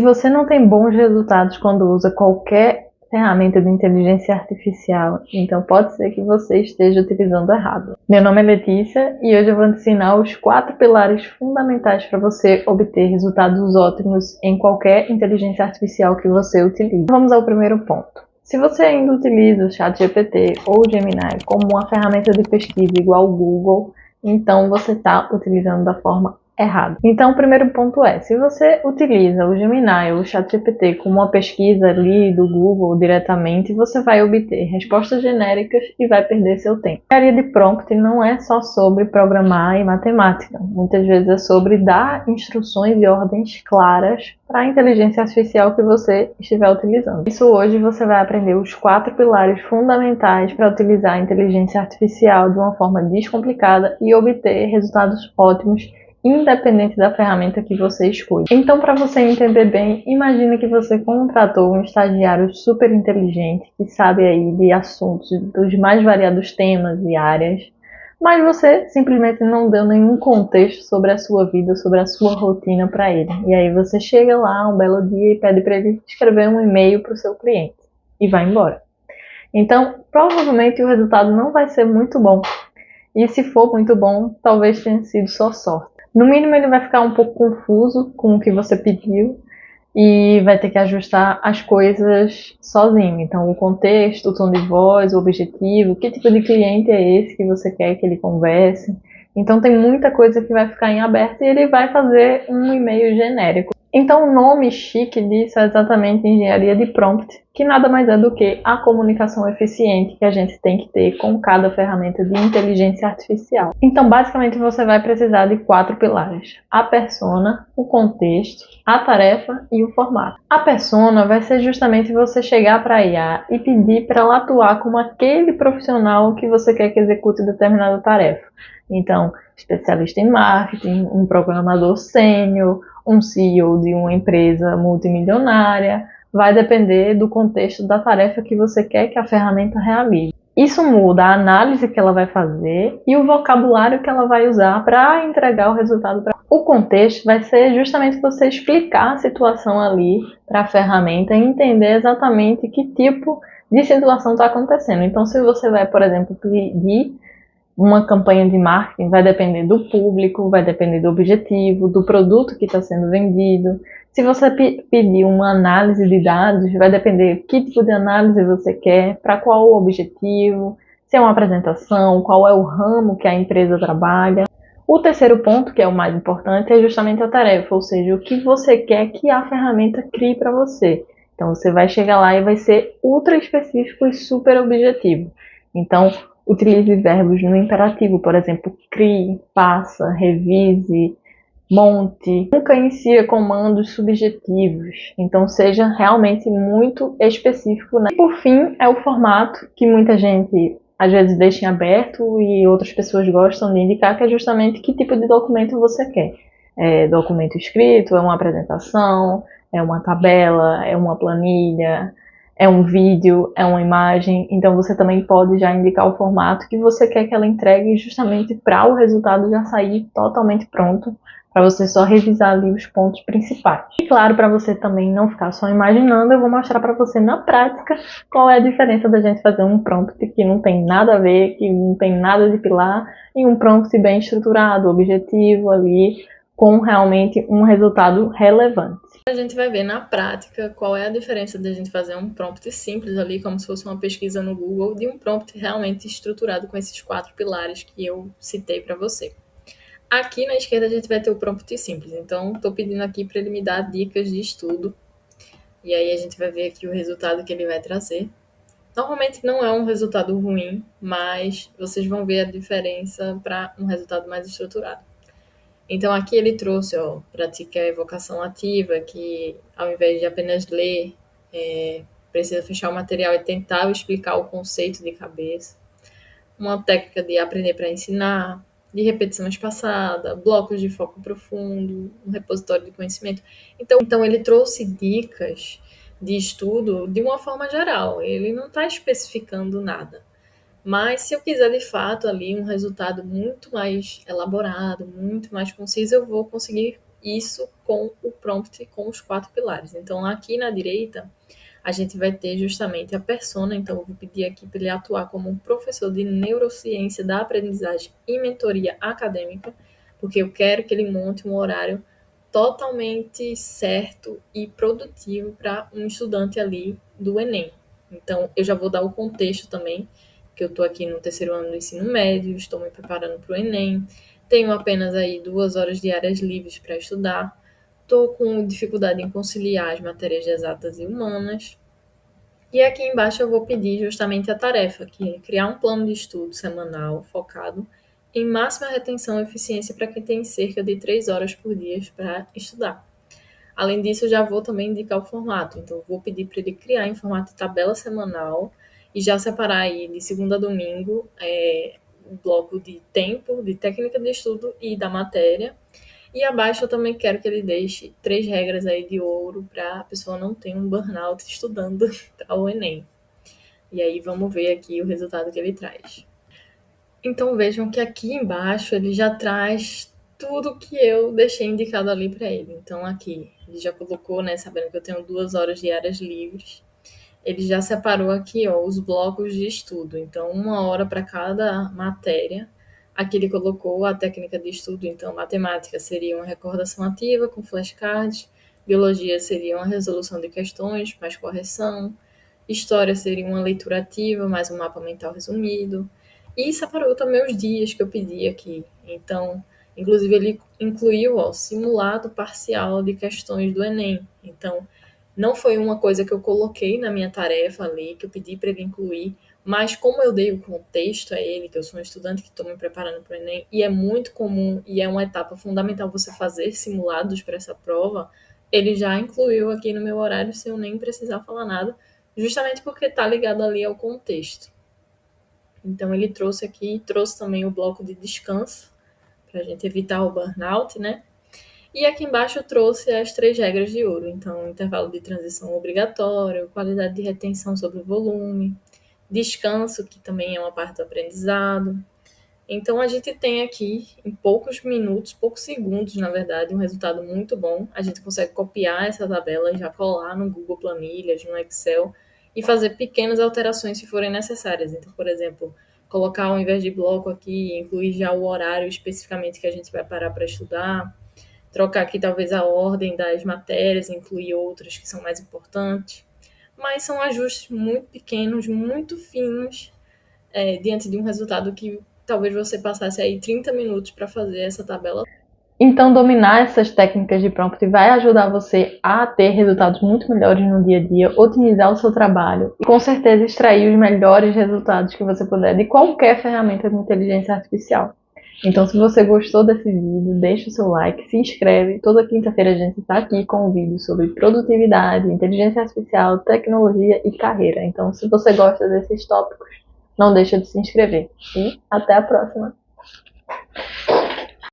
Se você não tem bons resultados quando usa qualquer ferramenta de inteligência artificial, então pode ser que você esteja utilizando errado. Meu nome é Letícia e hoje eu vou te ensinar os 4 pilares fundamentais para você obter resultados ótimos em qualquer inteligência artificial que você utilize. Vamos ao primeiro ponto. Se você ainda utiliza o ChatGPT ou o Gemini como uma ferramenta de pesquisa igual ao Google, então você está utilizando da forma errada. Então, o primeiro ponto é, se você utiliza o Gemini ou o ChatGPT como uma pesquisa ali do Google diretamente, você vai obter respostas genéricas e vai perder seu tempo. A engenharia de prompt não é só sobre programar e matemática. Muitas vezes é sobre dar instruções e ordens claras para a inteligência artificial que você estiver utilizando. Isso hoje você vai aprender os 4 pilares fundamentais para utilizar a inteligência artificial de uma forma descomplicada e obter resultados ótimos independente da ferramenta que você escolhe. Então, para você entender bem, imagine que você contratou um estagiário super inteligente que sabe aí de assuntos dos mais variados temas e áreas, mas você simplesmente não deu nenhum contexto sobre a sua vida, sobre a sua rotina para ele. E aí você chega lá um belo dia e pede para ele escrever um e-mail para o seu cliente e vai embora. Então, provavelmente o resultado não vai ser muito bom. E se for muito bom, talvez tenha sido só sorte. No mínimo, ele vai ficar um pouco confuso com o que você pediu e vai ter que ajustar as coisas sozinho. Então, o contexto, o tom de voz, o objetivo, que tipo de cliente é esse que você quer que ele converse. Então, tem muita coisa que vai ficar em aberto e ele vai fazer um e-mail genérico. Então, o nome chique disso é exatamente engenharia de prompt, que nada mais é do que a comunicação eficiente que a gente tem que ter com cada ferramenta de inteligência artificial. Então, basicamente, você vai precisar de 4 pilares: a persona, o contexto, a tarefa e o formato. A persona vai ser justamente você chegar para a IA e pedir para ela atuar como aquele profissional que você quer que execute determinada tarefa. Então, especialista em marketing, um programador sênior, um CEO de uma empresa multimilionária, vai depender do contexto da tarefa que você quer que a ferramenta realize. Isso muda a análise que ela vai fazer e o vocabulário que ela vai usar para entregar o resultado. O contexto vai ser justamente você explicar a situação ali para a ferramenta e entender exatamente que tipo de situação está acontecendo. Então, se você vai, por exemplo, pedir uma campanha de marketing, vai depender do público, vai depender do objetivo, do produto que está sendo vendido. Se você pedir uma análise de dados, vai depender que tipo de análise você quer, para qual o objetivo, se é uma apresentação, qual é o ramo que a empresa trabalha. O terceiro ponto, que é o mais importante, é justamente a tarefa, ou seja, o que você quer que a ferramenta crie para você. Então, você vai chegar lá e vai ser ultra específico e super objetivo. Então, utilize verbos no imperativo, por exemplo, crie, faça, revise, monte. Nunca inicie comandos subjetivos, então seja realmente muito específico, né? E por fim, é o formato que muita gente às vezes deixa em aberto e outras pessoas gostam de indicar, que é justamente que tipo de documento você quer. É documento escrito, é uma apresentação, é uma tabela, é uma planilha, é um vídeo, é uma imagem. Então você também pode já indicar o formato que você quer que ela entregue, justamente para o resultado já sair totalmente pronto, para você só revisar ali os pontos principais. E claro, para você também não ficar só imaginando, eu vou mostrar para você na prática qual é a diferença da gente fazer um prompt que não tem nada a ver, que não tem nada de pilar, e um prompt bem estruturado, objetivo ali, com realmente um resultado relevante. A gente vai ver na prática qual é a diferença de a gente fazer um prompt simples ali, como se fosse uma pesquisa no Google, de um prompt realmente estruturado com esses 4 pilares que eu citei para você. Aqui na esquerda a gente vai ter o prompt simples, então estou pedindo aqui para ele me dar dicas de estudo, e aí a gente vai ver aqui o resultado que ele vai trazer. Normalmente não é um resultado ruim, mas vocês vão ver a diferença para um resultado mais estruturado. Então aqui ele trouxe, pratique a evocação ativa, que ao invés de apenas ler, precisa fechar o material e tentar explicar o conceito de cabeça. Uma técnica de aprender para ensinar, de repetição espaçada, blocos de foco profundo, um repositório de conhecimento. Então ele trouxe dicas de estudo de uma forma geral, ele não está especificando nada. Mas se eu quiser de fato ali um resultado muito mais elaborado, muito mais conciso, eu vou conseguir isso com o prompt com os 4 pilares. Então, aqui na direita, a gente vai ter justamente a persona, então eu vou pedir aqui para ele atuar como um professor de neurociência da aprendizagem e mentoria acadêmica, porque eu quero que ele monte um horário totalmente certo e produtivo para um estudante ali do Enem. Então, eu já vou dar o contexto também, que eu estou aqui no terceiro ano do ensino médio, estou me preparando para o Enem, tenho apenas aí 2 horas diárias livres para estudar, estou com dificuldade em conciliar as matérias de exatas e humanas. E aqui embaixo eu vou pedir justamente a tarefa, que é criar um plano de estudo semanal focado em máxima retenção e eficiência para quem tem cerca de 3 horas por dia para estudar. Além disso, eu já vou também indicar o formato. Então, eu vou pedir para ele criar em formato de tabela semanal e já separar aí de segunda a domingo o bloco de tempo, de técnica de estudo e da matéria. E abaixo eu também quero que ele deixe 3 regras aí de ouro para a pessoa não ter um burnout estudando para o Enem. E aí vamos ver aqui o resultado que ele traz. Então vejam que aqui embaixo ele já traz tudo que eu deixei indicado ali para ele. Então aqui ele já colocou, né, sabendo que eu tenho 2 horas diárias livres. Ele já separou aqui, ó, os blocos de estudo. Então 1 hora para cada matéria. Aqui ele colocou a técnica de estudo. Então matemática seria uma recordação ativa com flashcards. Biologia seria uma resolução de questões mais correção. História seria uma leitura ativa mais um mapa mental resumido. E separou também os dias que eu pedi aqui. Então, inclusive, ele incluiu simulado parcial de questões do Enem. Então, não foi uma coisa que eu coloquei na minha tarefa ali, que eu pedi para ele incluir, mas como eu dei o contexto a ele, que eu sou um estudante que estou me preparando para o Enem, e é muito comum e é uma etapa fundamental você fazer simulados para essa prova, ele já incluiu aqui no meu horário sem eu nem precisar falar nada, justamente porque está ligado ali ao contexto. Então ele trouxe aqui, trouxe também o bloco de descanso, para a gente evitar o burnout, né? E aqui embaixo eu trouxe as 3 regras de ouro. Então, intervalo de transição obrigatório, qualidade de retenção sobre o volume, descanso, que também é uma parte do aprendizado. Então, a gente tem aqui, em poucos minutos, poucos segundos, na verdade, um resultado muito bom. A gente consegue copiar essa tabela e já colar no Google Planilhas, no Excel, e fazer pequenas alterações se forem necessárias. Então, por exemplo, colocar ao invés de bloco aqui, incluir já o horário especificamente que a gente vai parar para estudar, trocar aqui talvez a ordem das matérias, incluir outras que são mais importantes. Mas são ajustes muito pequenos, muito finos, diante de um resultado que talvez você passasse aí 30 minutos para fazer essa tabela. Então, dominar essas técnicas de prompt vai ajudar você a ter resultados muito melhores no dia a dia, otimizar o seu trabalho e, com certeza, extrair os melhores resultados que você puder de qualquer ferramenta de inteligência artificial. Então, se você gostou desse vídeo, deixa o seu like, se inscreve. Toda quinta-feira a gente está aqui com um vídeo sobre produtividade, inteligência artificial, tecnologia e carreira. Então, se você gosta desses tópicos, não deixa de se inscrever. E até a próxima!